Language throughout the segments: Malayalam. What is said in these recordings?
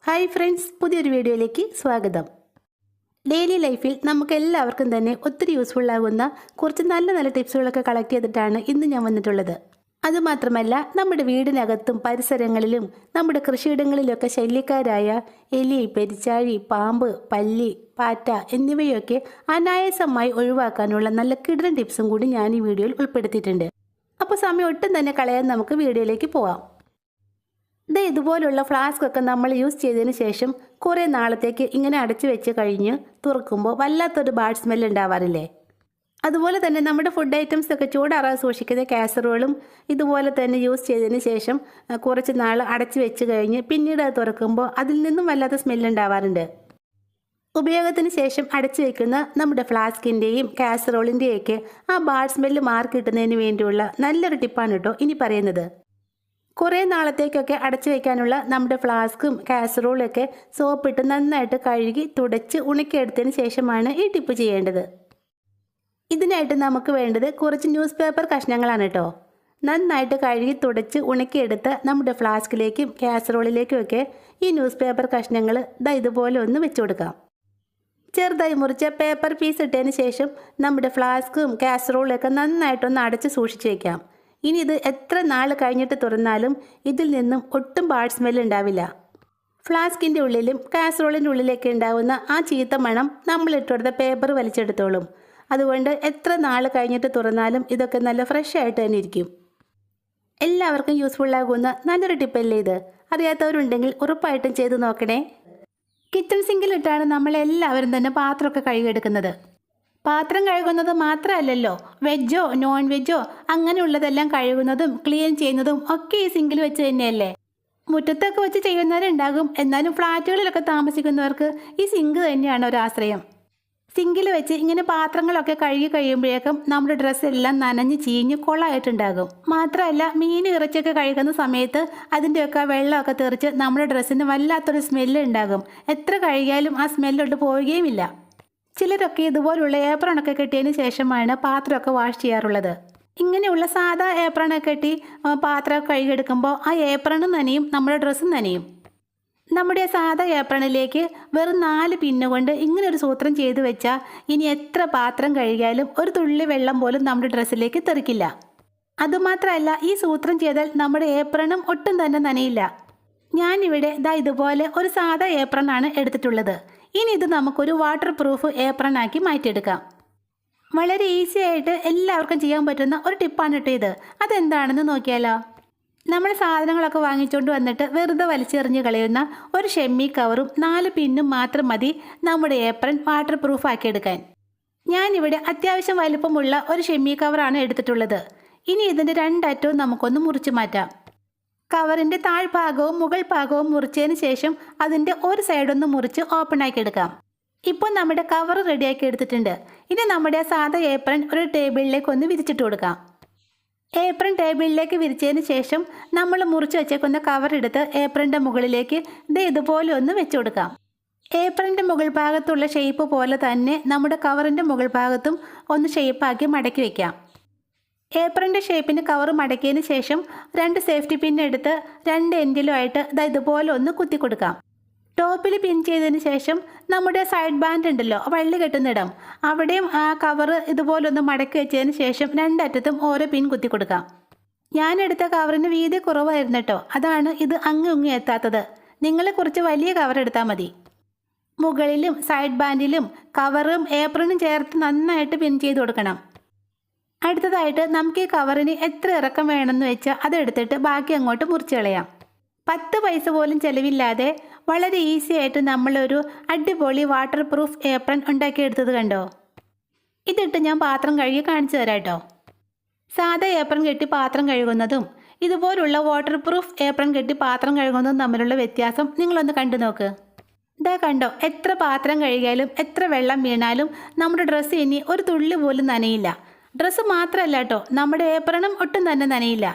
ഹായ് ഫ്രണ്ട്സ്, പുതിയൊരു വീഡിയോയിലേക്ക് സ്വാഗതം. ഡെയിലി ലൈഫിൽ നമുക്ക് എല്ലാവർക്കും തന്നെ ഒത്തിരി യൂസ്ഫുൾ ആകുന്ന കുറച്ച് നല്ല നല്ല ടിപ്സുകളൊക്കെ കളക്ട് ചെയ്തിട്ടാണ് ഇന്ന് ഞാൻ വന്നിട്ടുള്ളത്. അതുമാത്രമല്ല, നമ്മുടെ വീടിനകത്തും പരിസരങ്ങളിലും നമ്മുടെ കൃഷിയിടങ്ങളിലൊക്കെ ശല്യക്കാരായ എലി, പെരിച്ചാഴി, പാമ്പ്, പല്ലി, പാറ്റ എന്നിവയൊക്കെ അനായാസമായി ഒഴിവാക്കാനുള്ള നല്ല കിടിലൻ ടിപ്സും കൂടി ഞാൻ ഈ വീഡിയോയിൽ ഉൾപ്പെടുത്തിയിട്ടുണ്ട്. അപ്പോൾ സമയം ഒട്ടും തന്നെ കളയാൻ നമുക്ക് വീഡിയോയിലേക്ക് പോവാം. ഇതുപോലുള്ള ഫ്ലാസ്ക് ഒക്കെ നമ്മൾ യൂസ് ചെയ്തതിന് ശേഷം കുറേ നാളത്തേക്ക് ഇങ്ങനെ അടച്ചു വെച്ച് കഴിഞ്ഞ് തുറക്കുമ്പോൾ വല്ലാത്തൊരു ബാഡ് സ്മെൽ ഉണ്ടാവാറില്ലേ? അതുപോലെ തന്നെ നമ്മുടെ ഫുഡ് ഐറ്റംസ് ഒക്കെ ചൂടാറാതെ സൂക്ഷിക്കുന്ന കാസറോളും ഇതുപോലെ തന്നെ യൂസ് ചെയ്തതിന് ശേഷം കുറച്ച് നാൾ അടച്ചു വെച്ച് കഴിഞ്ഞ് പിന്നീട് അത് തുറക്കുമ്പോൾ അതിൽ നിന്നും വല്ലാത്ത സ്മെല്ലുണ്ടാവാറുണ്ട്. ഉപയോഗത്തിന് ശേഷം അടച്ചു വെക്കുന്ന നമ്മുടെ ഫ്ലാസ്കിൻ്റെയും കാസറോളിൻ്റെയൊക്കെ ആ ബാഡ് സ്മെല്ല് മാറി കിട്ടുന്നതിന് വേണ്ടിയുള്ള നല്ലൊരു ടിപ്പാണ് കേട്ടോ ഇനി പറയുന്നത്. കുറേ നാളത്തേക്കൊക്കെ അടച്ചു വയ്ക്കാനുള്ള നമ്മുടെ ഫ്ലാസ്കും കാസറോളൊക്കെ സോപ്പിട്ട് നന്നായിട്ട് കഴുകി തുടച്ച് ഉണക്കിയെടുത്തതിന് ശേഷമാണ് ഈ ടിപ്പ് ചെയ്യേണ്ടത്. ഇതിനായിട്ട് നമുക്ക് വേണ്ടത് കുറച്ച് ന്യൂസ് പേപ്പർ കഷ്ണങ്ങളാണ് കേട്ടോ. നന്നായിട്ട് കഴുകി തുടച്ച് ഉണക്കിയെടുത്ത് നമ്മുടെ ഫ്ലാസ്കിലേക്കും കാസറോളിലേക്കും ഒക്കെ ഈ ന്യൂസ് പേപ്പർ കഷ്ണങ്ങൾ ഇതുപോലെ ഒന്ന് വെച്ചു കൊടുക്കാം. ചെറുതായി മുറിച്ച പേപ്പർ പീസ് ഇട്ടതിന് ശേഷം നമ്മുടെ ഫ്ലാസ്കും കാസറോളൊക്കെ നന്നായിട്ടൊന്ന് അടച്ച് സൂക്ഷിച്ച് വയ്ക്കാം. ഇനി ഇത് എത്ര നാൾ കഴിഞ്ഞിട്ട് തുറന്നാലും ഇതിൽ നിന്നും ഒട്ടും ബാഡ് സ്മെൽ ഉണ്ടാവില്ല. ഫ്ലാസ്കിൻ്റെ ഉള്ളിലും കാസറോളിൻ്റെ ഉള്ളിലേക്ക് ഉണ്ടാവുന്ന ആ ചീത്ത മണം നമ്മൾ ഇട്ടുകൊടുത്ത പേപ്പർ വലിച്ചെടുത്തോളും. അതുകൊണ്ട് എത്ര നാൾ കഴിഞ്ഞിട്ട് തുറന്നാലും ഇതൊക്കെ നല്ല ഫ്രഷ് ആയിട്ട് തന്നെ ഇരിക്കും. എല്ലാവർക്കും യൂസ്ഫുൾ ആകുന്ന നല്ലൊരു ടിപ്പല്ലേ ഇത്? അറിയാത്തവരുണ്ടെങ്കിൽ ഉറപ്പായിട്ടും ചെയ്ത് നോക്കണേ. കിച്ചൺ സിങ്കിലിട്ടാണ് നമ്മളെല്ലാവരും തന്നെ പാത്രമൊക്കെ കഴുകിയെടുക്കുന്നത്. പാത്രം കഴുകുന്നത് മാത്രമല്ലല്ലോ, വെജോ നോൺ വെജോ അങ്ങനെയുള്ളതെല്ലാം കഴുകുന്നതും ക്ലീൻ ചെയ്യുന്നതും ഒക്കെ ഈ സിങ്കിൽ വെച്ച് തന്നെയല്ലേ. മുറ്റത്തൊക്കെ വെച്ച് ചെയ്യുന്നവരുണ്ടാകും, എന്നാലും ഫ്ലാറ്റുകളിലൊക്കെ താമസിക്കുന്നവർക്ക് ഈ സിങ്ക് തന്നെയാണ് ഒരു ആശ്രയം. സിങ്കിൽ വെച്ച് ഇങ്ങനെ പാത്രങ്ങളൊക്കെ കഴുകി കഴിയുമ്പോഴേക്കും നമ്മുടെ ഡ്രസ്സെല്ലാം നനഞ്ഞ് ചീഞ്ഞ് കൊള്ളായിട്ടുണ്ടാകും. മാത്രമല്ല, മീൻ ഇറച്ചിയൊക്കെ കഴുകുന്ന സമയത്ത് അതിൻ്റെയൊക്കെ വെള്ളമൊക്കെ തെറിച്ച് നമ്മുടെ ഡ്രസ്സിന് വല്ലാത്തൊരു സ്മെല്ല് ഉണ്ടാകും. എത്ര കഴുകിയാലും ആ സ്മെല്ലോട്ട് പോവുകയുമില്ല. ചിലരൊക്കെ ഇതുപോലുള്ള ഏപ്രണൊക്കെ കെട്ടിയതിന് ശേഷമാണ് പാത്രമൊക്കെ വാഷ് ചെയ്യാറുള്ളത്. ഇങ്ങനെയുള്ള സാധാ ഏപ്രണൊക്കെ കെട്ടി പാത്രം കഴുകിയെടുക്കുമ്പോൾ ആ ഏപ്രണും നനയും, നമ്മുടെ ഡ്രസ്സും നനയും. നമ്മുടെ സാധാ ഏപ്രണിലേക്ക് വെറും 4 പിന്നുകൊണ്ട് ഇങ്ങനെ ഒരു സൂത്രം ചെയ്ത് വെച്ചാൽ ഇനി എത്ര പാത്രം കഴുകിയാലും ഒരു തുള്ളി വെള്ളം പോലും നമ്മുടെ ഡ്രസ്സിലേക്ക് തെറിക്കില്ല. അതുമാത്രമല്ല, ഈ സൂത്രം ചെയ്താൽ നമ്മുടെ ഏപ്രണും ഒട്ടും തന്നെ നനയില്ല. ഞാനിവിടെ ഇതുപോലെ ഒരു സാധാ ഏപ്രണാണ് എടുത്തിട്ടുള്ളത്. ഇനി ഇത് നമുക്കൊരു വാട്ടർ പ്രൂഫ് ഏപ്രൺ ആക്കി മാറ്റിയെടുക്കാം. വളരെ ഈസി ആയിട്ട് എല്ലാവർക്കും ചെയ്യാൻ പറ്റുന്ന ഒരു ടിപ്പാണ് കേട്ടോ ഇത്. അതെന്താണെന്ന് നോക്കിയാലോ? നമ്മൾ സാധനങ്ങളൊക്കെ വാങ്ങിച്ചുകൊണ്ട് വന്നിട്ട് വെറുതെ വലിച്ചെറിഞ്ഞ് കളയുന്ന ഒരു ഷെമ്മി കവറും 4 പിന്നും മാത്രം മതി നമ്മുടെ ഏപ്രൺ വാട്ടർ പ്രൂഫ് ആക്കിയെടുക്കാൻ. ഞാനിവിടെ അത്യാവശ്യം വലുപ്പമുള്ള ഒരു ഷെമ്മി കവറാണ് എടുത്തിട്ടുള്ളത്. ഇനി ഇതിൻ്റെ 2 അറ്റവും നമുക്കൊന്ന് മുറിച്ച് മാറ്റാം. കവറിൻ്റെ താഴ്ഭാഗവും മുകൾ ഭാഗവും മുറിച്ചതിന് ശേഷം അതിൻ്റെ ഒരു സൈഡൊന്ന് മുറിച്ച് ഓപ്പൺ ആക്കി എടുക്കാം. ഇപ്പോൾ നമ്മുടെ കവർ റെഡിയാക്കി എടുത്തിട്ടുണ്ട്. ഇനി നമ്മുടെ സാധാ ഏപ്രൺ ഒരു ടേബിളിലേക്ക് ഒന്ന് വിരിച്ചിട്ട് കൊടുക്കാം. ഏപ്രൺ ടേബിളിലേക്ക് വിരിച്ചതിന് ശേഷം നമ്മൾ മുറിച്ച് വെച്ചേക്കുന്ന കവർ എടുത്ത് ഏപ്രൻ്റെ മുകളിലേക്ക് ഇതുപോലെ ഒന്ന് വെച്ച് കൊടുക്കാം. ഏപ്രൻ്റെ മുകൾ ഭാഗത്തുള്ള ഷേപ്പ് പോലെ തന്നെ നമ്മുടെ കവറിൻ്റെ മുകൾ ഭാഗത്തും ഒന്ന് ഷേപ്പാക്കി മടക്കി വയ്ക്കാം. ഏപ്രൻ്റെ ഷേപ്പിന് കവർ മടക്കിയതിന് ശേഷം 2 സേഫ്റ്റി പിൻ എടുത്ത് 2 എൻഡിലുമായിട്ട് ഇതുപോലെ ഒന്ന് കുത്തി കൊടുക്കാം. ടോപ്പിൽ പിൻ ചെയ്തതിന് ശേഷം നമ്മുടെ സൈഡ് ബാൻഡ് ഉണ്ടല്ലോ, വള്ളി കെട്ടുന്നിടം, അവിടെയും ആ കവർ ഇതുപോലെ ഒന്ന് മടക്കി വെച്ചതിന് ശേഷം 2 അറ്റത്തും ഓരോ പിൻ കുത്തി കൊടുക്കാം. ഞാനെടുത്ത കവറിന് വീതി കുറവായിരുന്നു കേട്ടോ, അതാണ് ഇത് അങ്ങ് എത്താത്തത്. നിങ്ങൾ കുറച്ച് വലിയ കവർ എടുത്താൽ മതി. മുകളിലും സൈഡ് ബാൻഡിലും കവറും ഏപ്രനും ചേർത്ത് നന്നായിട്ട് പിൻ ചെയ്ത് കൊടുക്കണം. അടുത്തതായിട്ട് നമുക്ക് ഈ കവറിന് എത്ര ഇറക്കം വേണമെന്ന് വെച്ചാൽ അതെടുത്തിട്ട് ബാക്കി അങ്ങോട്ട് മുറിച്ച് കളയാം. 10 പൈസ പോലും ചിലവില്ലാതെ വളരെ ഈസി ആയിട്ട് നമ്മളൊരു അടിപൊളി വാട്ടർ പ്രൂഫ് ഏപ്രൺ ഉണ്ടാക്കിയെടുത്തത് കണ്ടോ? ഇതിട്ട് ഞാൻ പാത്രം കഴുകി കാണിച്ചു തരാം കേട്ടോ. സാധാ ഏപ്രൺ കെട്ടി പാത്രം കഴുകുന്നതും ഇതുപോലുള്ള വാട്ടർ പ്രൂഫ് ഏപ്രൺ കെട്ടി പാത്രം കഴുകുന്നതും തമ്മിലുള്ള വ്യത്യാസം നിങ്ങളൊന്ന് കണ്ടു നോക്ക്. കണ്ടോ? എത്ര പാത്രം കഴുകിയാലും എത്ര വെള്ളം വീണാലും നമ്മുടെ ഡ്രസ്സ് ഇനി ഒരു തുള്ളി പോലും നനയില്ല. ഡ്രസ്സ് മാത്രമല്ല കേട്ടോ, നമ്മുടെ ഏപ്രണും ഒട്ടും തന്നെ നനയില്ല.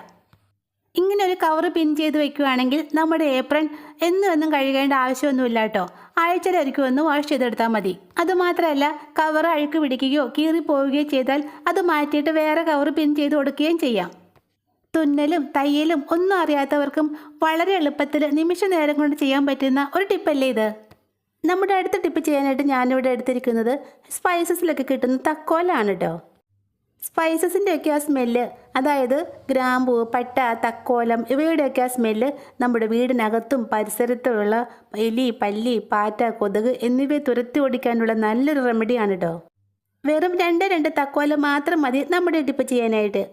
ഇങ്ങനെ ഒരു കവർ പിൻ ചെയ്ത് വെക്കുകയാണെങ്കിൽ നമ്മുടെ ഏപ്രൺ എന്നും കഴുകേണ്ട ആവശ്യമൊന്നുമില്ല കേട്ടോ. ആഴ്ചയിലൊരിക്കൽ ഒന്ന് വാഷ് ചെയ്തെടുത്താൽ മതി. അതുമാത്രമല്ല, കവർ അഴുക്ക് പിടിക്കുകയോ കീറി പോവുകയോ ചെയ്താൽ അത് മാറ്റിയിട്ട് വേറെ കവർ പിൻ ചെയ്ത് കൊടുക്കുകയും ചെയ്യാം. തുന്നലും തയ്യലും ഒന്നും അറിയാത്തവർക്കും വളരെ എളുപ്പത്തിൽ നിമിഷ നേരം കൊണ്ട് ചെയ്യാൻ പറ്റുന്ന ഒരു ടിപ്പല്ലേ ഇത്. നമ്മുടെ അടുത്ത ടിപ്പ് ചെയ്യാനായിട്ട് ഞാനിവിടെ എടുത്തിരിക്കുന്നത് സ്പൈസസിലൊക്കെ കിട്ടുന്ന തക്കോലാണ് കേട്ടോ. സ്പൈസസിൻ്റെയൊക്കെ ആ സ്മെല്ല്, അതായത് ഗ്രാമ്പൂ, പട്ട, തക്കോലം ഇവയുടെയൊക്കെ ആ സ്മെല്ല് നമ്മുടെ വീടിനകത്തും പരിസരത്തുമുള്ള എലി, പല്ലി, പാറ്റ, കൊതുക് എന്നിവയെ തുരത്തി ഓടിക്കാനുള്ള നല്ലൊരു റെമഡിയാണ് കേട്ടോ. വെറും രണ്ട് തക്കോലം മാത്രം മതി നമ്മുടെ ടിപ്പ് ചെയ്യാനായിട്ട്.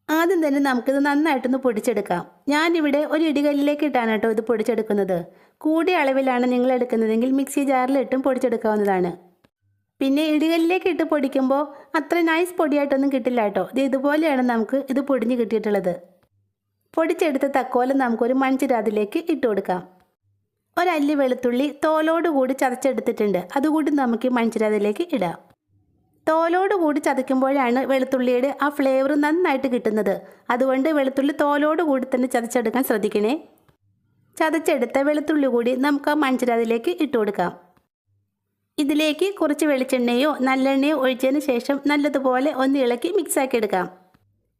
ആദ്യം തന്നെ നമുക്കിത് നന്നായിട്ടൊന്ന് പൊടിച്ചെടുക്കാം. ഞാനിവിടെ ഒരു ഇടികല്ലിലേക്ക് ഇട്ടാണ് കേട്ടോ ഇത് പൊടിച്ചെടുക്കുന്നത്. കൂടിയ അളവിലാണ് നിങ്ങൾ എടുക്കുന്നതെങ്കിൽ മിക്സി ജാറിലിട്ടും പൊടിച്ചെടുക്കാവുന്നതാണ്. പിന്നെ ഇടികല്ലിലേക്ക് ഇട്ട് പൊടിക്കുമ്പോൾ അത്ര നൈസ് പൊടിയായിട്ടൊന്നും കിട്ടില്ല കേട്ടോ. ഇതുപോലെയാണ് നമുക്ക് ഇത് പൊടിഞ്ഞ് കിട്ടിയിട്ടുള്ളത്. പൊടിച്ചെടുത്ത തക്കോലം നമുക്കൊരു മൺചിരാതിലേക്ക് ഇട്ട് കൊടുക്കാം. ഒരല്ലി വെളുത്തുള്ളി തോലോടുകൂടി ചതച്ചെടുത്തിട്ടുണ്ട്, അതുകൂടി നമുക്ക് മൺചിരാതിലേക്ക് ഇടാം. തോലോടുകൂടി ചതയ്ക്കുമ്പോഴാണ് വെളുത്തുള്ളിയുടെ ആ ഫ്ലേവർ നന്നായിട്ട് കിട്ടുന്നത്. അതുകൊണ്ട് വെളുത്തുള്ളി തോലോടുകൂടി തന്നെ ചതച്ചെടുക്കാൻ ശ്രദ്ധിക്കണേ. ചതച്ചെടുത്ത വെളുത്തുള്ളി കൂടി നമുക്ക് ആ മൺചിരാതിലേക്ക് ഇട്ട് കൊടുക്കാം. ഇതിലേക്ക് കുറച്ച് വെളിച്ചെണ്ണയോ നല്ലെണ്ണയോ ഒഴിച്ചതിന് ശേഷം നല്ലതുപോലെ ഒന്ന് ഇളക്കി മിക്സാക്കി എടുക്കാം.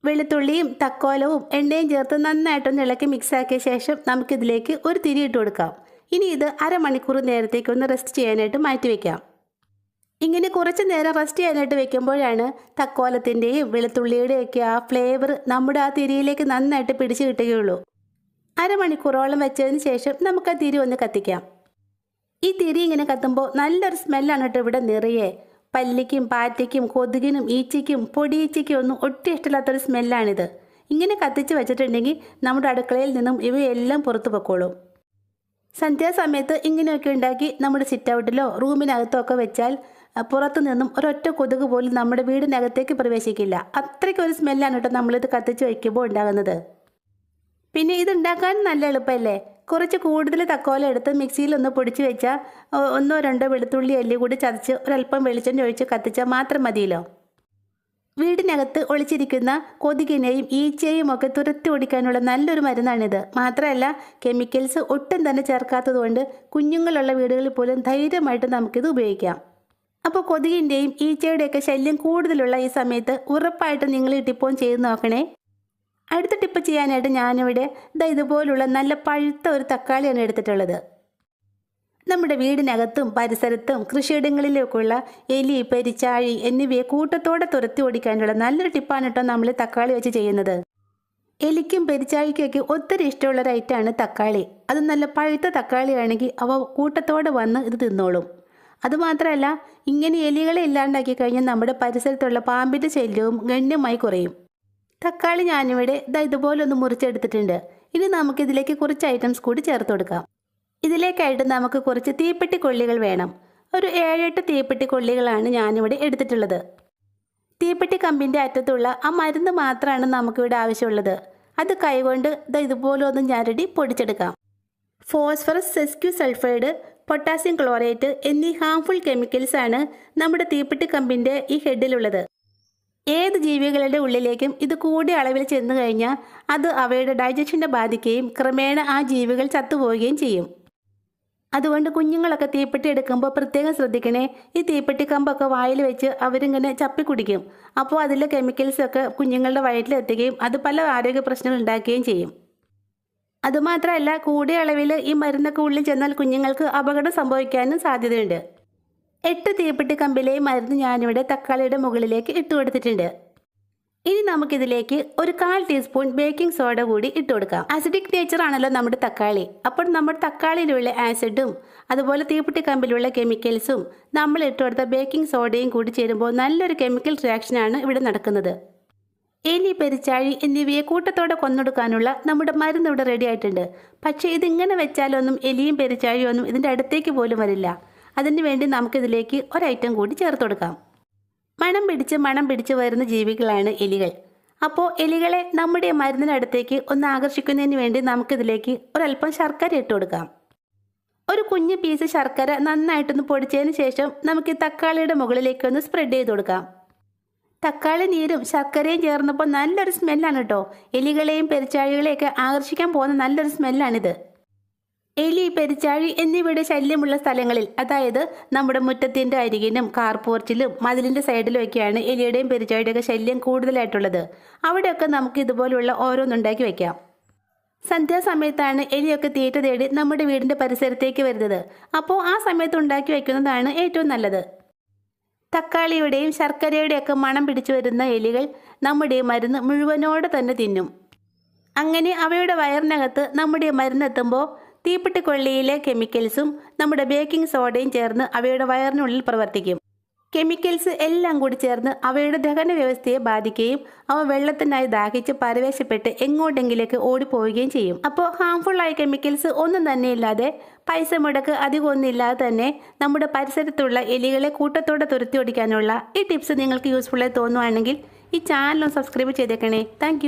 വെളുത്തുള്ളിയും തക്കോലവും എണ്ണയും ചേർത്ത് നന്നായിട്ടൊന്ന് ഇളക്കി മിക്സാക്കിയ ശേഷം നമുക്കിതിലേക്ക് ഒരു തിരി ഇട്ട് കൊടുക്കാം. ഇനി ഇത് അരമണിക്കൂർ നേരത്തേക്ക് ഒന്ന് റെസ്റ്റ് ചെയ്യാനായിട്ട് മാറ്റി വയ്ക്കാം. ഇങ്ങനെ കുറച്ച് നേരം റെസ്റ്റ് ചെയ്യാനായിട്ട് വെക്കുമ്പോഴാണ് തക്കോലത്തിൻ്റെയും വെളുത്തുള്ളിയുടെയൊക്കെ ആ ഫ്ലേവർ നമ്മുടെ ആ തിരിയിലേക്ക് നന്നായിട്ട് പിടിച്ച് കിട്ടുകയുള്ളൂ. അരമണിക്കൂറോളം വെച്ചതിന് ശേഷം നമുക്ക് ആ തിരി ഒന്ന് കത്തിക്കാം. ഈ തിരി ഇങ്ങനെ കത്തുമ്പോൾ നല്ലൊരു സ്മെല്ലാണ് കേട്ടോ ഇവിടെ നിറയെ. പല്ലിക്കും പാറ്റയ്ക്കും കൊതുകിനും ഈച്ചയ്ക്കും പൊടിയീച്ചയ്ക്കും ഒന്നും ഒട്ടും ഇഷ്ടമില്ലാത്തൊരു സ്മെല്ലാണിത്. ഇങ്ങനെ കത്തിച്ച് വെച്ചിട്ടുണ്ടെങ്കിൽ നമ്മുടെ അടുക്കളയിൽ നിന്നും ഇവയെല്ലാം പുറത്തു പൊക്കോളും. സന്ധ്യാസമയത്ത് ഇങ്ങനെയൊക്കെ ഉണ്ടാക്കി നമ്മുടെ സിറ്റ് ഔട്ടിലോ റൂമിനകത്തോ ഒക്കെ വെച്ചാൽ പുറത്തു നിന്നും ഒരൊറ്റ കൊതുക് പോലും നമ്മുടെ വീടിനകത്തേക്ക് പ്രവേശിക്കില്ല. അത്രയ്ക്കൊരു സ്മെല്ലാണ് കേട്ടോ നമ്മളിത് കത്തിച്ച് വയ്ക്കുമ്പോൾ ഉണ്ടാകുന്നത്. പിന്നെ ഇതുണ്ടാക്കാൻ നല്ല എളുപ്പമല്ലേ. കുറച്ച് കൂടുതൽ തക്കോല എടുത്ത് മിക്സിയിലൊന്ന് പൊടിച്ച് വെച്ചാൽ 1-2 വെളുത്തുള്ളി അല്ലി കൂടി ചതച്ച് ഒരല്പം വെളിച്ചെണ്ണ ഒഴിച്ച് കത്തിച്ചാൽ മാത്രം മതിയല്ലോ. വീടിനകത്ത് ഒളിച്ചിരിക്കുന്ന കൊതുകിനെയും ഈച്ചയെയും ഒക്കെ തുരത്തി ഓടിക്കാനുള്ള നല്ലൊരു മരുന്നാണിത്. മാത്രമല്ല കെമിക്കൽസ് ഒട്ടും തന്നെ ചേർക്കാത്തതുകൊണ്ട് കുഞ്ഞുങ്ങളുള്ള വീടുകളിൽ പോലും ധൈര്യമായിട്ട് നമുക്കിത് ഉപയോഗിക്കാം. അപ്പോൾ കൊതുകിൻ്റെയും ഈച്ചയുടെയൊക്കെ ശല്യം കൂടുതലുള്ള ഈ സമയത്ത് ഉറപ്പായിട്ട് നിങ്ങൾ ഈ ടിപ്പും ചെയ്ത് നോക്കണേ. അടുത്ത ടിപ്പ് ചെയ്യാനായിട്ട് ഞാനിവിടെ ഇതുപോലുള്ള നല്ല പഴുത്ത ഒരു തക്കാളിയാണ് എടുത്തിട്ടുള്ളത്. നമ്മുടെ വീടിനകത്തും പരിസരത്തും കൃഷിയിടങ്ങളിലേക്കുള്ള എലി, പെരിച്ചാഴി എന്നിവയെ കൂട്ടത്തോടെ തുരത്തി ഓടിക്കാനുള്ള നല്ലൊരു ടിപ്പാണ് കേട്ടോ നമ്മൾ തക്കാളി വെച്ച് ചെയ്യുന്നത്. എലിക്കും പെരിച്ചാഴിക്കൊക്കെ ഒത്തിരി ഇഷ്ടമുള്ളൊരു ഐറ്റമാണ് തക്കാളി. അത് നല്ല പഴുത്ത തക്കാളിയാണെങ്കിൽ അവ കൂട്ടത്തോടെ വന്ന് ഇത് തിന്നോളും. അതുമാത്രമല്ല ഇങ്ങനെ എലികളെ ഇല്ലാണ്ടാക്കി കഴിഞ്ഞാൽ നമ്മുടെ പരിസരത്തുള്ള പാമ്പിൻ്റെ ശല്യവും ഗണ്യമായി കുറയും. തക്കാളി ഞാനിവിടെ ഇതുപോലെ ഒന്ന് മുറിച്ചെടുത്തിട്ടുണ്ട്. ഇനി നമുക്കിതിലേക്ക് കുറച്ച് ഐറ്റംസ് കൂടി ചേർത്ത് കൊടുക്കാം. ഇതിലേക്കായിട്ട് നമുക്ക് കുറച്ച് തീപ്പെട്ടി കൊള്ളികൾ വേണം. ഒരു 7-8 തീപ്പെട്ടി കൊള്ളികളാണ് ഞാനിവിടെ എടുത്തിട്ടുള്ളത്. തീപ്പെട്ടി കമ്പിൻ്റെ അറ്റത്തുള്ള ആ മരുന്ന് മാത്രമാണ് നമുക്കിവിടെ ആവശ്യമുള്ളത്. അത് കൈകൊണ്ട് ഇതുപോലെ ഒന്ന് ഞരടി പൊടിച്ചെടുക്കാം. ഫോസ്ഫറസ് സെസ്ക്യൂ സൾഫൈഡ്, പൊട്ടാസ്യം ക്ലോറേറ്റ് എന്നീ ഹാംഫുൾ കെമിക്കൽസാണ് നമ്മുടെ തീപ്പെട്ടി കമ്പിൻ്റെ ഈ ഹെഡിലുള്ളത്. ഏത് ജീവികളുടെ ഉള്ളിലേക്കും ഇത് കൂടിയ അളവിൽ ചെന്ന് കഴിഞ്ഞാൽ അത് അവയുടെ ഡൈജഷനെ ബാധിക്കുകയും ക്രമേണ ആ ജീവികൾ ചത്തുപോവുകയും ചെയ്യും. അതുകൊണ്ട് കുഞ്ഞുങ്ങളൊക്കെ തീപ്പെട്ടി എടുക്കുമ്പോൾ പ്രത്യേകം ശ്രദ്ധിക്കണേ. ഈ തീപ്പെട്ടി കമ്പൊക്കെ വായിൽ വെച്ച് അവരിങ്ങനെ ചപ്പി കുടിക്കും. അപ്പോൾ അതിലെ കെമിക്കൽസൊക്കെ കുഞ്ഞുങ്ങളുടെ വയറ്റിലെത്തുകയും അത് പല ആരോഗ്യ പ്രശ്നങ്ങൾ ഉണ്ടാക്കുകയും ചെയ്യും. അതുമാത്രമല്ല കൂടിയ അളവിൽ ഈ മരുന്നൊക്കെ ഉള്ളിൽ ചെന്നാൽ കുഞ്ഞുങ്ങൾക്ക് അപകടം സംഭവിക്കാനും സാധ്യതയുണ്ട്. 8 തീപ്പെട്ടി കമ്പിലെയും മരുന്ന് ഞാനിവിടെ തക്കാളിയുടെ മുകളിലേക്ക് ഇട്ട് കൊടുത്തിട്ടുണ്ട്. ഇനി നമുക്കിതിലേക്ക് ഒരു 1/4 ടീസ്പൂൺ ബേക്കിംഗ് സോഡ കൂടി ഇട്ട് കൊടുക്കാം. ആസിഡിക് നേച്ചർ ആണല്ലോ നമ്മുടെ തക്കാളി. അപ്പോൾ നമ്മുടെ തക്കാളിയിലുള്ള ആസിഡും അതുപോലെ തീപ്പെട്ടി കമ്പിലുള്ള കെമിക്കൽസും നമ്മൾ ഇട്ട് കൊടുത്ത ബേക്കിംഗ് സോഡയും കൂടി ചേരുമ്പോൾ നല്ലൊരു കെമിക്കൽ റിയാക്ഷനാണ് ഇവിടെ നടക്കുന്നത്. എലി, പെരിച്ചാഴി എന്നിവയെ കൂട്ടത്തോടെ കൊന്നൊടുക്കാനുള്ള നമ്മുടെ മരുന്ന് ഇവിടെ റെഡി ആയിട്ടുണ്ട്. പക്ഷേ ഇതിങ്ങനെ വെച്ചാലൊന്നും എലിയും പെരിച്ചാഴിയും ഒന്നും ഇതിൻ്റെ അടുത്തേക്ക് പോലും വരില്ല. അതിന് വേണ്ടി നമുക്കിതിലേക്ക് ഒരൈറ്റം കൂടി ചേർത്ത് കൊടുക്കാം. മണം പിടിച്ച് വരുന്ന ജീവികളാണ് എലികൾ. അപ്പോൾ എലികളെ നമ്മുടെ മരുന്നിനടുത്തേക്ക് ഒന്ന് ആകർഷിക്കുന്നതിന് വേണ്ടി നമുക്കിതിലേക്ക് ഒരല്പം ശർക്കര ഇട്ട് കൊടുക്കാം. ഒരു കുഞ്ഞു പീസ് ശർക്കര നന്നായിട്ടൊന്ന് പൊടിച്ചതിന് ശേഷം നമുക്ക് ഈ തക്കാളിയുടെ മുകളിലേക്ക് ഒന്ന് സ്പ്രെഡ് ചെയ്ത് കൊടുക്കാം. തക്കാളി നീരും ശർക്കരയും ചേർന്നപ്പോൾ നല്ലൊരു സ്മെല്ലാണ് കേട്ടോ. എലികളെയും പെരിച്ചാഴികളെയൊക്കെ ആകർഷിക്കാൻ പോകുന്ന നല്ലൊരു സ്മെല്ലാണിത്. എലി, പെരിച്ചാഴി എന്നിവയുടെ ശല്യമുള്ള സ്ഥലങ്ങളിൽ, അതായത് നമ്മുടെ മുറ്റത്തിൻ്റെ അരികിലും കാർ പോർച്ചിലും മതിലിൻ്റെ സൈഡിലും ഒക്കെയാണ് എലിയുടെയും പെരിച്ചാഴിയുടെയൊക്കെ ശല്യം കൂടുതലായിട്ടുള്ളത്. അവിടെയൊക്കെ നമുക്ക് ഇതുപോലുള്ള ഓരോന്നുണ്ടാക്കി വയ്ക്കാം. സന്ധ്യാസമയത്താണ് എലിയൊക്കെ തീറ്റ തേടി നമ്മുടെ വീടിൻ്റെ പരിസരത്തേക്ക് വരുന്നത്. അപ്പോൾ ആ സമയത്ത് ഉണ്ടാക്കി വയ്ക്കുന്നതാണ് ഏറ്റവും നല്ലത്. തക്കാളിയുടെയും ശർക്കരയുടെയൊക്കെ മണം പിടിച്ചു വരുന്ന എലികൾ നമ്മുടെ മരുന്ന് മുഴുവനോടെ തന്നെ തിന്നും. അങ്ങനെ അവയുടെ വയറിനകത്ത് നമ്മുടെ മരുന്നെത്തുമ്പോൾ തീപ്പെട്ടിക്കൊള്ളിയിലെ കെമിക്കൽസും നമ്മുടെ ബേക്കിംഗ് സോഡയും ചേർന്ന് അവയുടെ വയറിനുള്ളിൽ പ്രവർത്തിക്കും. കെമിക്കൽസ് എല്ലാം കൂടി ചേർന്ന് അവയുടെ ദഹന വ്യവസ്ഥയെ ബാധിക്കുകയും അവ വെള്ളത്തിനായി ദാഹിച്ച് പരവേശപ്പെട്ട് എങ്ങോട്ടെങ്കിലേക്ക് ഓടിപ്പോവുകയും ചെയ്യും. അപ്പോൾ ഹാംഫുള്ളായ കെമിക്കൽസ് ഒന്നും തന്നെ ഇല്ലാതെ, പൈസ മുടക്ക് അധികമൊന്നും ഇല്ലാതെ തന്നെ നമ്മുടെ പരിസരത്തുള്ള എലികളെ കൂട്ടത്തോടെ തുരത്തി ഓടിക്കാനുള്ള ഈ ടിപ്സ് നിങ്ങൾക്ക് യൂസ്ഫുള്ളായി തോന്നുവാണെങ്കിൽ ഈ ചാനൽ സബ്സ്ക്രൈബ് ചെയ്തേക്കണേ. താങ്ക്